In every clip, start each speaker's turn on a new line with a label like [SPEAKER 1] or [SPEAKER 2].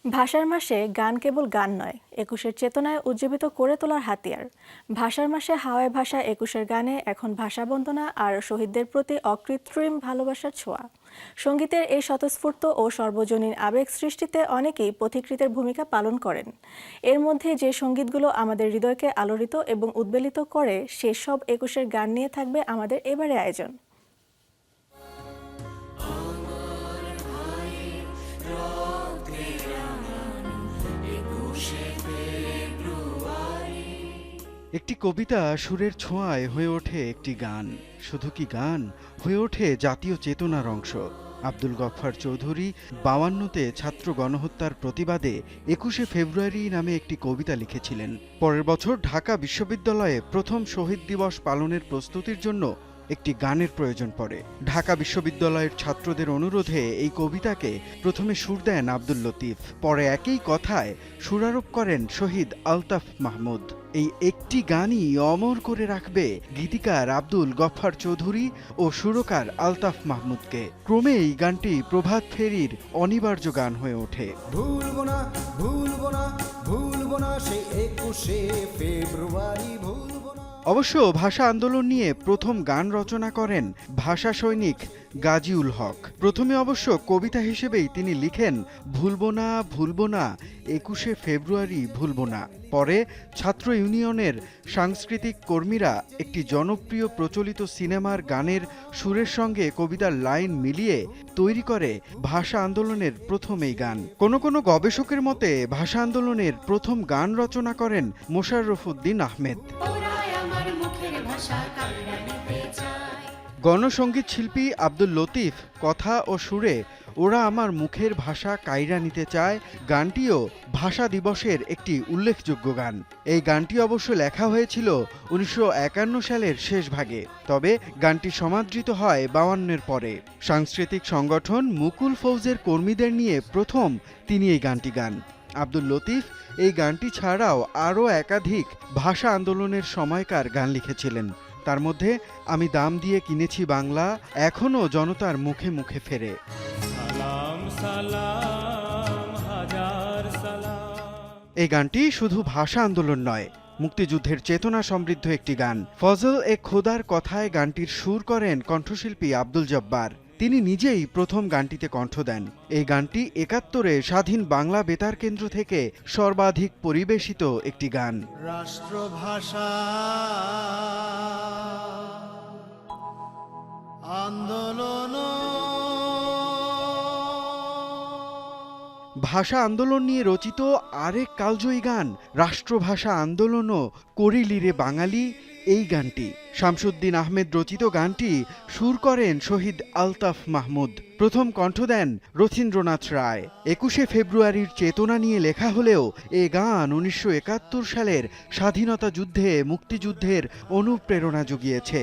[SPEAKER 1] ভাষার মাসে গান কেবল গান নয়, একুশের চেতনায় উজ্জীবিত করে তোলার হাতিয়ার। ভাষার মাসে হাওয়ায় ভাষা একুশের গানে এখন ভাষা বন্দনা আর শহীদদের প্রতি অকৃত্রিম ভালোবাসার ছোঁয়া। সঙ্গীতের এই স্বতঃস্ফূর্ত ও সর্বজনীন আবেগ সৃষ্টিতে অনেকেই পথিকৃতের ভূমিকা পালন করেন। এর মধ্যে যে সঙ্গীতগুলো আমাদের হৃদয়কে আলোড়িত এবং উদ্বেলিত করে, সেসব একুশের গান নিয়ে থাকবে আমাদের এবারে আয়োজন।
[SPEAKER 2] একটি কবিতা সুরের ছোঁয়ায় হয়ে ওঠে একটি গান, শুধু কি গান, হয়ে ওঠে জাতীয় চেতনার অংশ। আব্দুল গফফার চৌধুরী 52তে ছাত্র গণহত্যার প্রতিবাদে 21শে ফেব্রুয়ারি নামে একটি কবিতা লিখেছিলেন। পরের বছর ঢাকা বিশ্ববিদ্যালয়ে প্রথম শহীদ দিবস পালনের প্রস্তুতির জন্য একটি গানের প্রয়োজন পড়ে। ঢাকা বিশ্ববিদ্যালয়ের ছাত্রদের অনুরোধে এই কবিতাকে প্রথমে সুর দেন আব্দুল লতিফ, পরে একই কথায় সুরারোপ করেন শহীদ আলতাফ মাহমুদ। এই একটি গানই অমর করে রাখবে গীতিকার আব্দুল গফফার চৌধুরী ও সুরকার আলতাফ মাহমুদকে। ক্রমে এই গানটি প্রভাত ফেরির অনিবার্য গান হয়ে ওঠে।
[SPEAKER 3] ভুলবো না, ভুলবো না, ভুলবো না সেই 21শে ফেব্রুয়ারি, ভুলবো না।
[SPEAKER 2] অবশ্য ভাষা আন্দোলন নিয়ে প্রথম গান রচনা করেন ভাষা সৈনিক গাজীউল হক। প্রথমে অবশ্য কবিতা হিসেবেই তিনি লিখেন ভুলবো না, ভুলবো না, 21শে ফেব্রুয়ারি ভুলবো না। পরে ছাত্র ইউনিয়নের সাংস্কৃতিক কর্মীরা একটি জনপ্রিয় প্রচলিত সিনেমার গানের সুরের সঙ্গে কবিতার লাইন মিলিয়ে তৈরি করে ভাষা আন্দোলনের প্রথম এই গান। কোনো কোনো গবেষকের মতে ভাষা আন্দোলনের প্রথম গান রচনা করেন মোশাররফ উদ্দিন আহমেদ। গণসঙ্গীত শিল্পী আব্দুল লতিফ কথা ও সুরে ওরা আমার মুখের ভাষা কাইরা নিতে চায় গানটিও ভাষা দিবসের একটি উল্লেখযোগ্য গান। এই গানটি অবশ্য লেখা হয়েছিল 1951 সালের শেষ ভাগে, তবে গানটি সমাদৃত হয় 52-এর পরে। সাংস্কৃতিক সংগঠন মুকুল ফৌজের কর্মীদের নিয়ে প্রথম তিনি এই গানটি গান। আব্দুল লতিফ এই গানটি ছাড়াও আরও একাধিক ভাষা আন্দোলনের সময়কার গান লিখেছিলেন। তার মধ্যে আমি দাম দিয়ে কিনেছি বাংলা এখনো জনতার মুখে মুখে ফেরে।
[SPEAKER 4] সালাম সালাম হাজার সালাম।
[SPEAKER 2] এই গানটি শুধু ভাষা আন্দোলন নয়, মুক্তিযুদ্ধের চেতনা সমৃদ্ধ একটি গান। ফজল এ খোদার কথায় গানটির সুর করেন কণ্ঠশিল্পী আব্দুল জব্বার। তিনি নিজেই প্রথম গানটিতে কণ্ঠ দেন। এই গানটি 71-এ স্বাধীন বাংলা বেতার কেন্দ্র থেকে সর্বাধিক পরিবেশিত একটি গান।
[SPEAKER 3] রাষ্ট্রভাষা আন্দোলন।
[SPEAKER 2] ভাষা আন্দোলন নিয়ে রচিত আরেক কালজয়ী গান রাষ্ট্রভাষা আন্দোলনও করিলি রে বাঙালি, এই গানটি শামসুদ্দিন আহমেদ রচিত। গানটি সুর করেন শহীদ আলতাফ মাহমুদ, প্রথম কণ্ঠ দেন রথীন্দ্রনাথ রায়। 21শে ফেব্রুয়ারির চেতনা নিয়ে লেখা হলেও এ গান 1971 সালের স্বাধীনতা যুদ্ধে মুক্তিযুদ্ধের অনুপ্রেরণা জুগিয়েছে।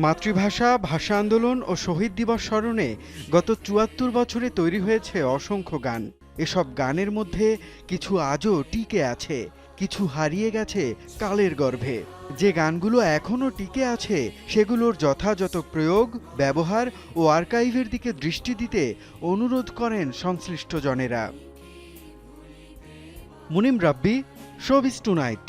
[SPEAKER 2] মাতৃভাষা, ভাষা আন্দোলন ও শহীদ দিবস স্মরণে গত 74 বছরে তৈরি হয়েছে অসংখ্য গান। এসব গানের মধ্যে কিছু আজও টিকে আছে, কিছু হারিয়ে গেছে কালের গর্ভে। যে গানগুলো এখনও টিকে আছে সেগুলোর যথাযথ প্রয়োগ, ব্যবহার ও আর্কাইভের দিকে দৃষ্টি দিতে অনুরোধ করেন সংশ্লিষ্ট জনেরা। মুনিম রাব্বি, শোবিজ টুনাইট।